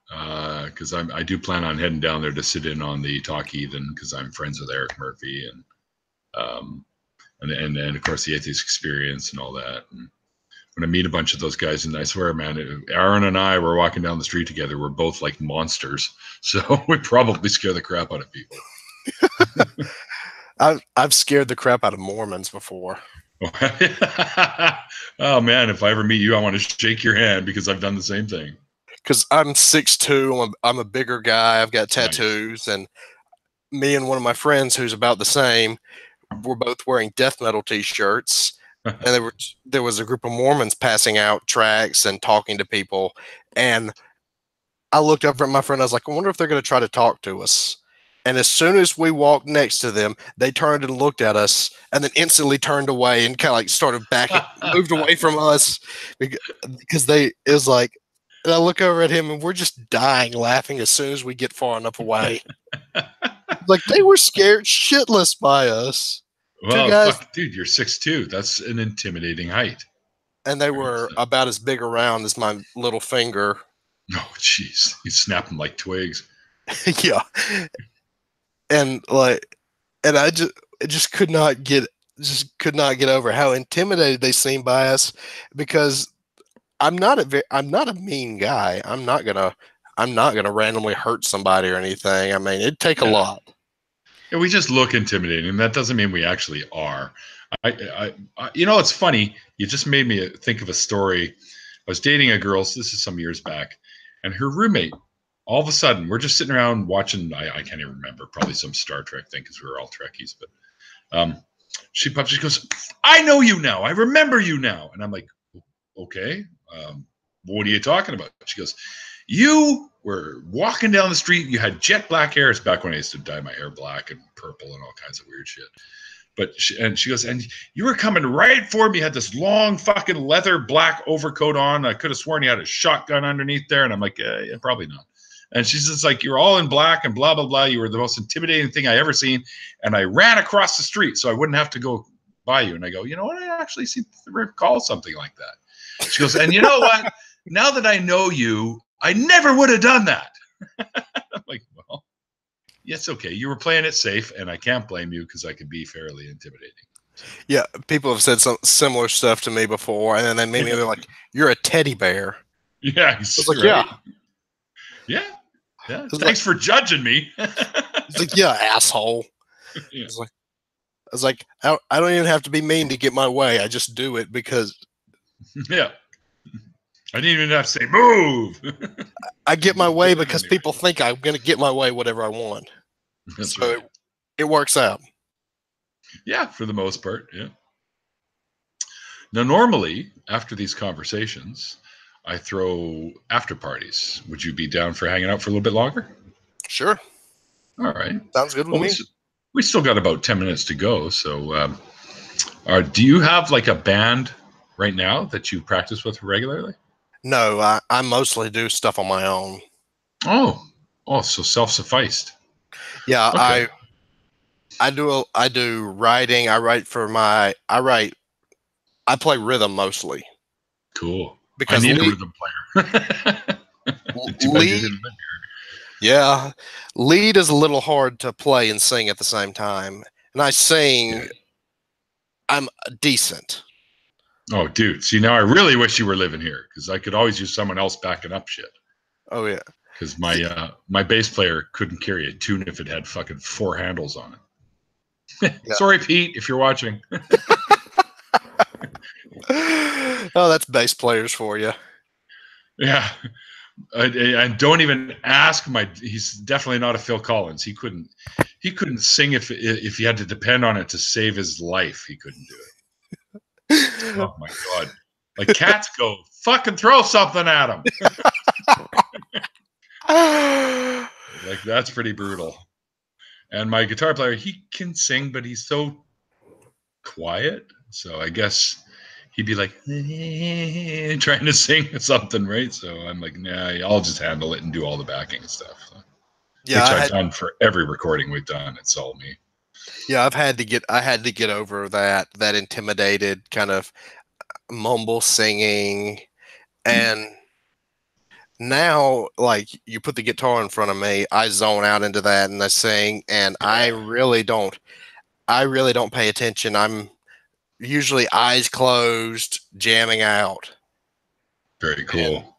because I do plan on heading down there to sit in on the Talk Heathen, because I'm friends with Eric Murphy um, and of course the Atheist Experience and all that. And when I meet a bunch of those guys, and I swear, man, Aaron and I were walking down the street together. We're both like monsters, so we probably scare the crap out of people. I've scared the crap out of Mormons before. Oh man, if I ever meet you, I want to shake your hand because I've done the same thing. Because I'm 6'2", I'm a bigger guy. I've got Nice. tattoos, and me and one of my friends who's about the same, we're both wearing death metal T-shirts, and there was a group of Mormons passing out tracts and talking to people, and I looked up at my friend. I was like, I wonder if they're going to try to talk to us. And as soon as we walked next to them, they turned and looked at us, and then instantly turned away and kind of like started backing, moved away from us, because it was like, and I look over at him, and we're just dying laughing as soon as we get far enough away. Like, they were scared shitless by us. Two Well, guys, fuck, dude, you're 6'2". That's an intimidating height. and they were about as big around as my little finger. Oh, jeez, you snap them like twigs. Yeah. And like, and I just could not get over how intimidated they seem by us, because I'm not a mean guy. I'm not gonna randomly hurt somebody or anything. I mean, it'd take a lot. Yeah, we just look intimidating, and that doesn't mean we actually are. You know, it's funny. You just made me think of a story. I was dating a girl. So this is some years back, and her roommate. All of a sudden, we're just sitting around watching. I can't even remember. Probably some Star Trek thing because we were all Trekkies. But she goes, "I know you now. I remember you now." And I'm like, "Okay, what are you talking about?" She goes, "You were walking down the street. You had jet black hair." It's back when I used to dye my hair black and purple and all kinds of weird shit. But she goes, "And you were coming right for me. You had this long fucking leather black overcoat on. I could have sworn you had a shotgun underneath there." And I'm like, yeah, probably not. And she's just like, "You're all in black and blah, blah, blah. You were the most intimidating thing I ever seen. And I ran across the street so I wouldn't have to go by you." And I go, "You know what? I actually recall something like that." She goes, "And you know what? Now that I know you, I never would have done that." I'm like, well, yes, okay. You were playing it safe, and I can't blame you because I could be fairly intimidating. Yeah, people have said some similar stuff to me before, and then they made me like, "You're a teddy bear." Yeah, I was like, right. "Yeah, Yeah. it's Thanks for judging me. like, yeah, asshole." Yeah. I was like, I don't even have to be mean to get my way. I just do it because Yeah. I didn't even have to say move. I get my Just way do it because anyway. people think I'm going to get my way whatever I want. That's So right. it works out. Yeah, for the most part. Yeah. Now, normally after these conversations, I throw after parties. Would you be down for hanging out for a little bit longer? Sure. All right. Sounds good with Well, me. we still got about 10 minutes to go. So, do you have like a band right now that you practice with regularly? No, I mostly do stuff on my own. Oh, so self-sufficed. Yeah, Okay. I do writing. I play rhythm mostly Cool. I because need a rhythm player. Too bad you lead, didn't live yeah, lead is a little hard to play and sing at the same time. And I sing, here. I'm decent. Yeah. Oh, dude. See, now I really wish you were living here because I could always use someone else backing up shit. Oh yeah. Because my bass player couldn't carry a tune if it had fucking 4 handles on it. Yeah. Sorry, Pete, if you're watching. Oh, that's bass players for you. Yeah. And don't even ask he's definitely not a Phil Collins. He couldn't sing if he had to depend on it to save his life. He couldn't do it. Oh my god. Like cats go, fucking throw something at him. Like that's pretty brutal. And my guitar player, he can sing, but he's so quiet. So I guess he'd be like trying to sing something, right? So I'm like, nah, I'll just handle it and do all the backing and stuff. So, Yeah, which I've done for every recording we've done. It's all me. yeah, I had to get over that intimidated kind of mumble singing. And now, like, you put the guitar in front of me, I zone out into that and I sing, and Yeah. I really don't pay attention. I'm usually eyes closed, jamming out. Very And cool.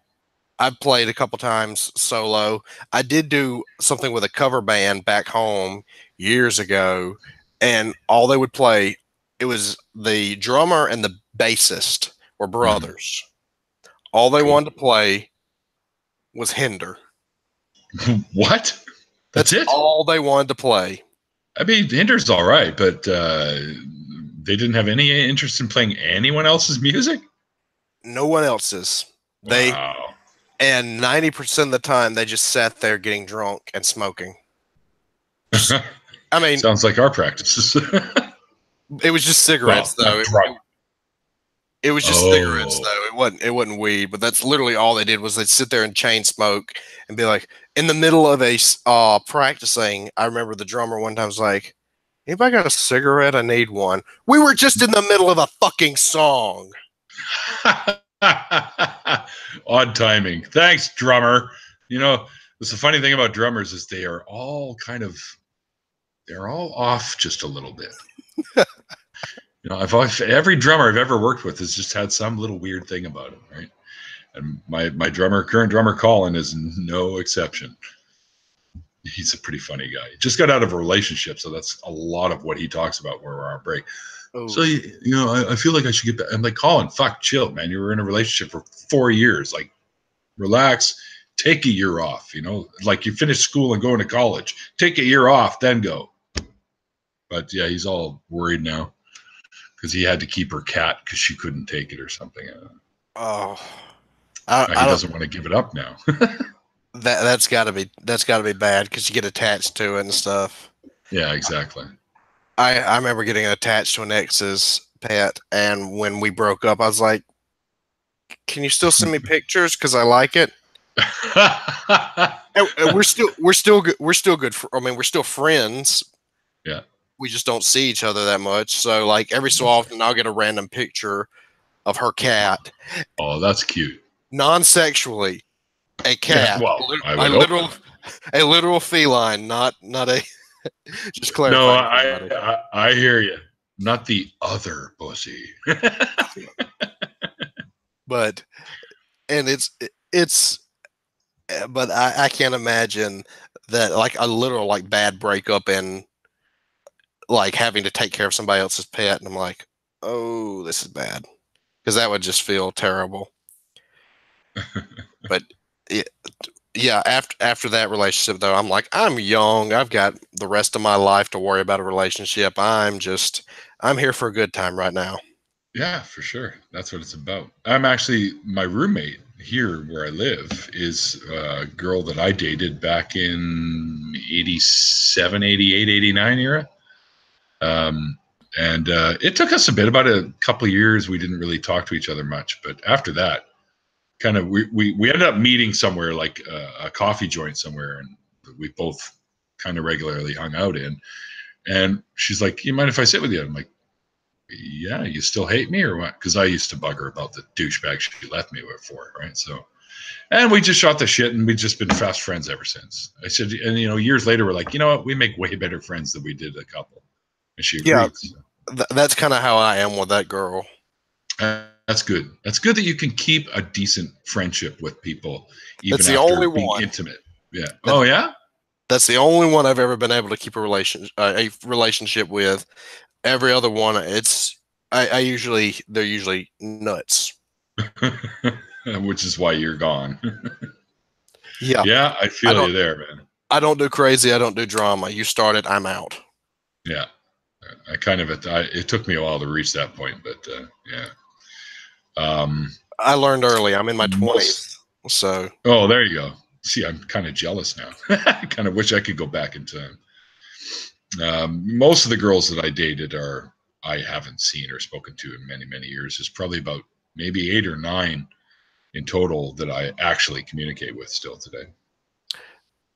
I've played a couple times solo. I did do something with a cover band back home years ago, and all they would play, it was the drummer and the bassist were brothers. All they wanted to play was Hinder. What? That's it? All they wanted to play. I mean, Hinder's all right, but they didn't have any interest in playing anyone else's music? No one else's. Wow. And 90% of the time, they just sat there getting drunk and smoking. I mean, sounds like our practices. it was just cigarettes, though. It was just cigarettes, though. It wasn't weed, but that's literally all they did was they'd sit there and chain smoke and be like, in the middle of a practicing. I remember the drummer one time was like, "Anybody got a cigarette? I need one." We were just in the middle of a fucking song. Odd timing. Thanks, drummer. You know, the funny thing about drummers is they're all off just a little bit. You know, every drummer I've ever worked with has just had some little weird thing about him, right? And my current drummer, Colin, is no exception. He's a pretty funny guy. Just got out of a relationship, so that's a lot of what he talks about where we're on break. Oh. So, you know, I feel like I should get back. I'm like, Colin, fuck, chill, man. You were in a relationship for 4 years. Like, relax. Take a year off, you know? Like, you finish school and going to college. Take a year off, then go. But, yeah, he's all worried now because he had to keep her cat because she couldn't take it or something. Oh. He doesn't want to give it up now. That's got to be bad because you get attached to it and stuff. Yeah, exactly. I remember getting attached to an ex's pet, and when we broke up, I was like, "Can you still send me pictures? Because I like it." And we're still good. We're still good. We're still friends. Yeah. We just don't see each other that much. So, like, every so often, I'll get a random picture of her cat. Oh, that's cute. Non-sexually, a cat. Yeah, a literal feline, not a. Just clarify. No, I hear you. not the other pussy. But and but I can't imagine that, like, a literal like bad breakup and like having to take care of somebody else's pet, and I'm like, oh, this is bad, because that would just feel terrible. But yeah, after that relationship though, I'm like, I'm young, I've got the rest of my life to worry about a relationship. I'm here for a good time right now. Yeah, for sure. That's what it's about. My roommate here where I live is a girl that I dated back in 87, 88, 89 era. And it took us about a couple of years. We didn't really talk to each other much. But after that, kind of, we ended up meeting somewhere, like a coffee joint somewhere. And we both kind of regularly hung out in. And she's like, you mind if I sit with you? I'm like, yeah, you still hate me or what? Because I used to bug her about the douchebag she left me with for, right? So, and we just shot the shit, and we've just been fast friends ever since. I said, and years later, we're like, you know what? We make way better friends than we did a couple. And she agreed. Yeah, so. That's kind of how I am with that girl. That's good. That's good that you can keep a decent friendship with people, even that's the after only being one. intimate. Yeah. Oh yeah. That's the only one I've ever been able to keep a relationship with. Every other one, they're usually nuts. Which is why you're gone. Yeah. Yeah, I feel you there, man. I don't do crazy. I don't do drama. You started, I'm out. Yeah. It took me a while to reach that point, but yeah. I learned early. I'm in my 20s. So. Oh, there you go. See, I'm kind of jealous now. I kind of wish I could go back in time. Most of the girls that I dated I haven't seen or spoken to in many, many years. There's probably about maybe 8 or 9 in total that I actually communicate with still today.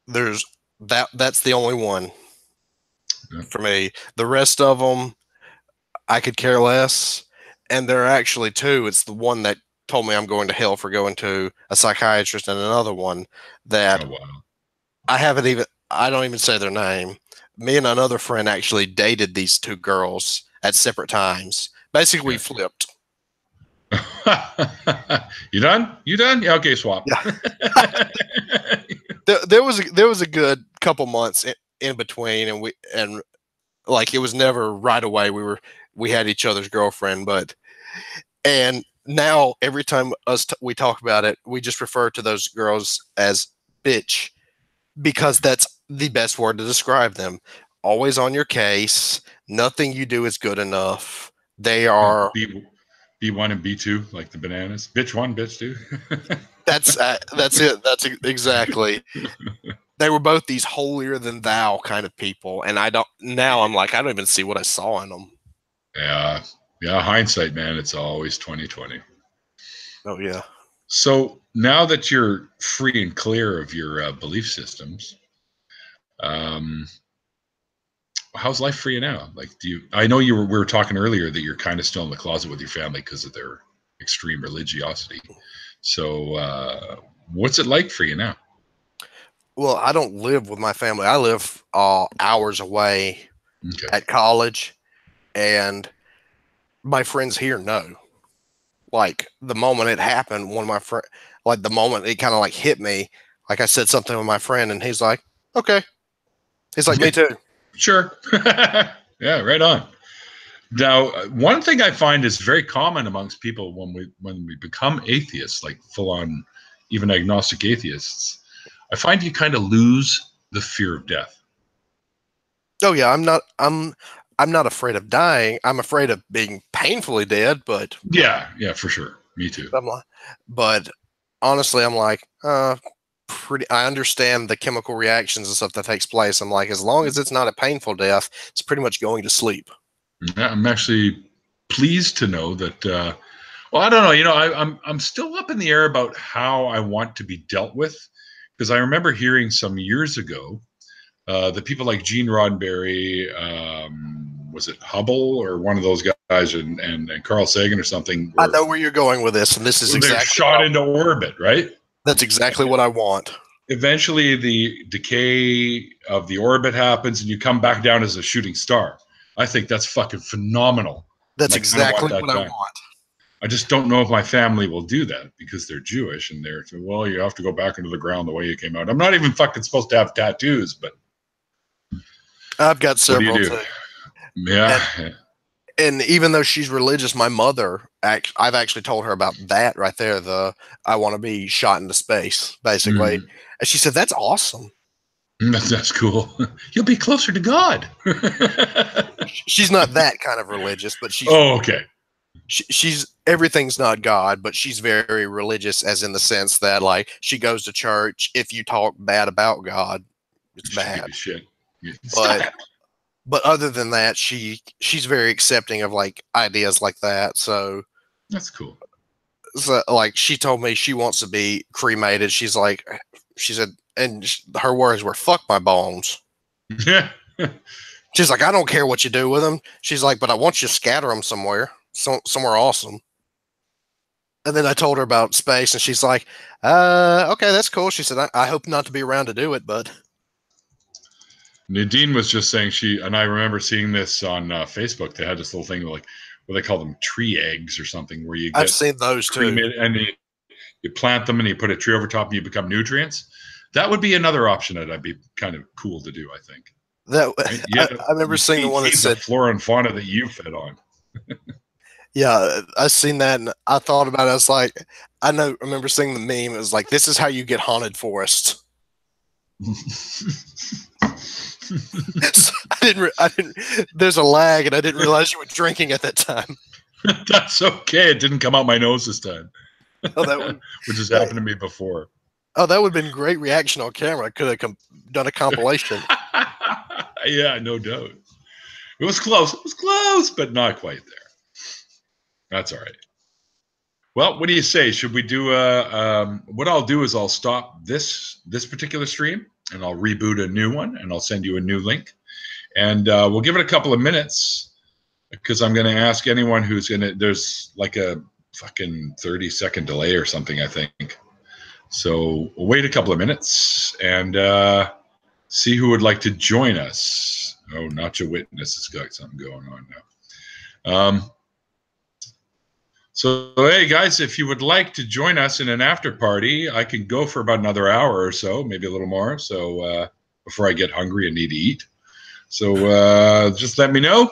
That's the only one for me. The rest of them, I could care less. And there are actually 2. It's the one that told me I'm going to hell for going to a psychiatrist, and another one that I don't even say their name. Me and another friend actually dated these 2 girls at separate times. Basically, we flipped. You done? Yeah, okay, swap. Yeah. there was a good couple months in between, and like, it was never right away. We had each other's girlfriend, and now every time we talk about it, we just refer to those girls as bitch, because that's the best word to describe them. Always on your case. Nothing you do is good enough. They are B1 and B2, like the bananas. Bitch 1, bitch 2. That's it. That's exactly. They were both these holier than thou kind of people, and I'm like, I don't even see what I saw in them. Yeah, hindsight, man. It's always 20/20. Oh yeah. So now that you're free and clear of your belief systems, how's life for you now? Like, I know we were talking earlier that you're kind of still in the closet with your family because of their extreme religiosity. So what's it like for you now? Well, I don't live with my family. I live hours away at college, and my friends here know. Like, the moment it happened, one of my friends, like, the moment it kind of like hit me, like, I said something with my friend, and he's like, okay. He's like, me too. Sure. Yeah, right on. Now, one thing I find is very common amongst people when we become atheists, like full-on, even agnostic atheists, I find you kind of lose the fear of death. Oh yeah, I'm not afraid of dying. I'm afraid of being painfully dead, but yeah, for sure. Me too. But honestly, I'm like, I understand the chemical reactions and stuff that takes place. I'm like, as long as it's not a painful death, it's pretty much going to sleep. Yeah, I'm actually pleased to know that. Well, I don't know. I'm still up in the air about how I want to be dealt with, because I remember hearing some years ago that people like Gene Roddenberry, was it Hubble or one of those guys, and Carl Sagan or something. I know where you're going with this, and this is exactly shot into orbit, right? That's exactly what I want. Eventually, the decay of the orbit happens, and you come back down as a shooting star. I think that's fucking phenomenal. That's exactly what I want. I just don't know if my family will do that because they're Jewish and they're, well, you have to go back into the ground the way you came out. I'm not even fucking supposed to have tattoos, but I've got several too. Yeah. And even though she's religious, my mother, I've actually told her about that right there. I want to be shot into space, basically. And she said, that's awesome. That's cool. You'll be closer to God. She's not that kind of religious, but she's okay. She's everything's not God, but she's very religious, as in the sense that like she goes to church. If you talk bad about God, it's bad. Shit. But other than that, she's very accepting of like ideas like that. So that's cool. So like she told me she wants to be cremated. She said, and her words were, "Fuck my bones." Yeah. She's like, "I don't care what you do with them." She's like, "But I want you to scatter them somewhere awesome." And then I told her about space, and she's like, "Okay, that's cool." She said, "I hope not to be around to do it, but." Nadine was just saying and I remember seeing this on Facebook. They had this little thing like, what they call them, tree eggs or something, where you get I've seen those too, and you plant them and you put a tree over top and you become nutrients. That would be another option that'd be kind of cool to do, I think. I remember seeing the one that said the flora and fauna that you fed on. Yeah, I seen that and I thought about it. I was like, I remember seeing the meme. It was like, this is how you get haunted forests. So I didn't. There's a lag, and I didn't realize you were drinking at that time. That's okay. It didn't come out my nose this time. Oh, which has happened to me before. Oh, that would have been great reaction on camera. I could have done a compilation. Yeah, no doubt. It was close. It was close, but not quite there. That's all right. Well, what do you say? Should we do what I'll do is I'll stop this particular stream and I'll reboot a new one and I'll send you a new link. And we'll give it a couple of minutes because I'm going to ask anyone who's going to, there's like a fucking 30-second delay or something, I think. So we'll wait a couple of minutes and see who would like to join us. Oh, Nacho Witness has got something going on now. So, hey, guys, if you would like to join us in an after party, I can go for about another hour or so, maybe a little more, so before I get hungry and need to eat. So just let me know,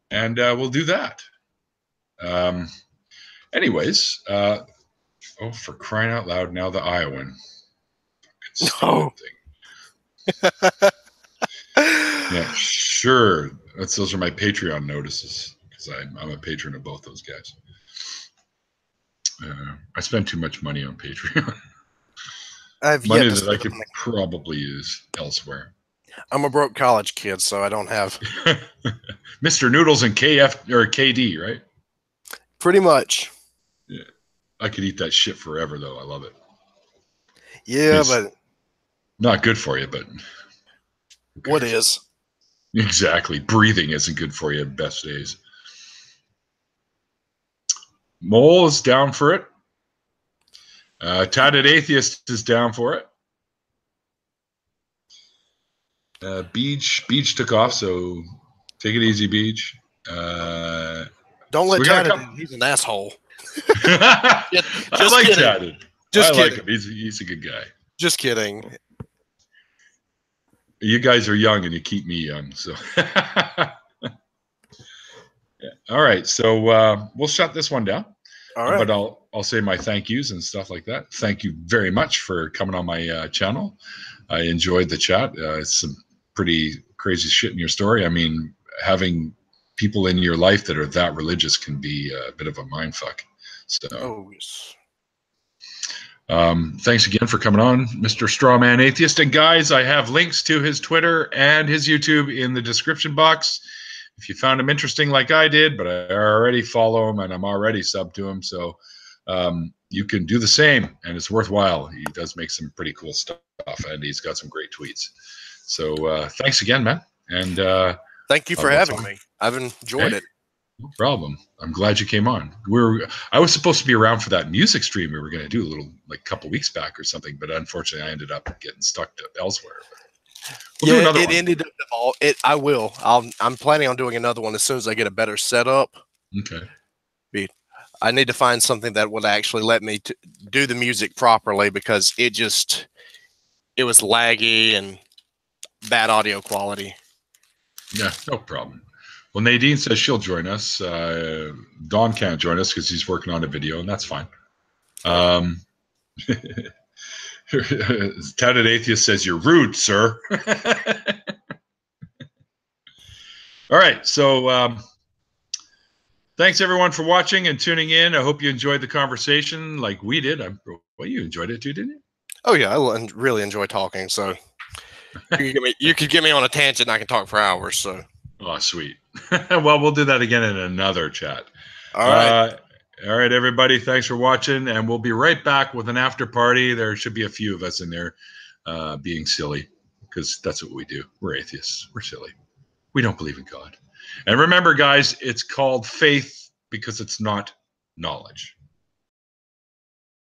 and we'll do that. Anyways, oh, for crying out loud, now the Iowan. No. Yeah, sure. Those are my Patreon notices, because I'm a patron of both those guys. I spend too much money on Patreon. Money that I could probably use elsewhere. I'm a broke college kid, so I don't have Mr. Noodles and KF or KD, right? Pretty much. Yeah, I could eat that shit forever, though. I love it. Yeah, but not good for you. But what is? Exactly. Breathing isn't good for you. Best days. Mole is down for it. Tatted Atheist is down for it. Beach took off, so take it easy, Beach. Don't let Tatted in. He's an asshole. I like kidding. Tatted. Just I kidding. like him. He's a good guy. Just kidding. You guys are young, and you keep me young. So, yeah. All right. So we'll shut this one down. All right. But I'll say my thank yous and stuff like that. Thank you very much for coming on my channel. I enjoyed the chat. It's some pretty crazy shit in your story. I mean, having people in your life that are that religious can be a bit of a mindfuck. So, yes. Thanks again for coming on, Mr. Strawman Atheist. And guys, I have links to his Twitter and his YouTube in the description box. If you found him interesting like I did, but I already follow him and I'm already subbed to him, so you can do the same, and it's worthwhile. He does make some pretty cool stuff, and he's got some great tweets. So thanks again, man. And thank you for having me. I've enjoyed it. No problem. I'm glad you came on. I was supposed to be around for that music stream we were going to do a couple weeks back or something, but unfortunately I ended up getting stuck elsewhere. We'll do another it one. ended up evolving. I will. I'm planning on doing another one as soon as I get a better setup. Okay. I need to find something that would actually let me do the music properly, because it was laggy and bad audio quality. Yeah, no problem. Well, Nadine says she'll join us. Don can't join us because he's working on a video, and that's fine. Touted Atheist says you're rude, sir. All right, so thanks everyone for watching and tuning in. I hope you enjoyed the conversation like we did. Well, you enjoyed it too, didn't you? Oh yeah, I really enjoy talking. So you could get me on a tangent, and I can talk for hours. So. Oh, sweet. Well, we'll do that again in another chat. All right. All right, everybody. Thanks for watching, and we'll be right back with an after party. There should be a few of us in there being silly, because that's what we do. We're atheists. We're silly. We don't believe in God. And remember, guys, it's called faith because it's not knowledge.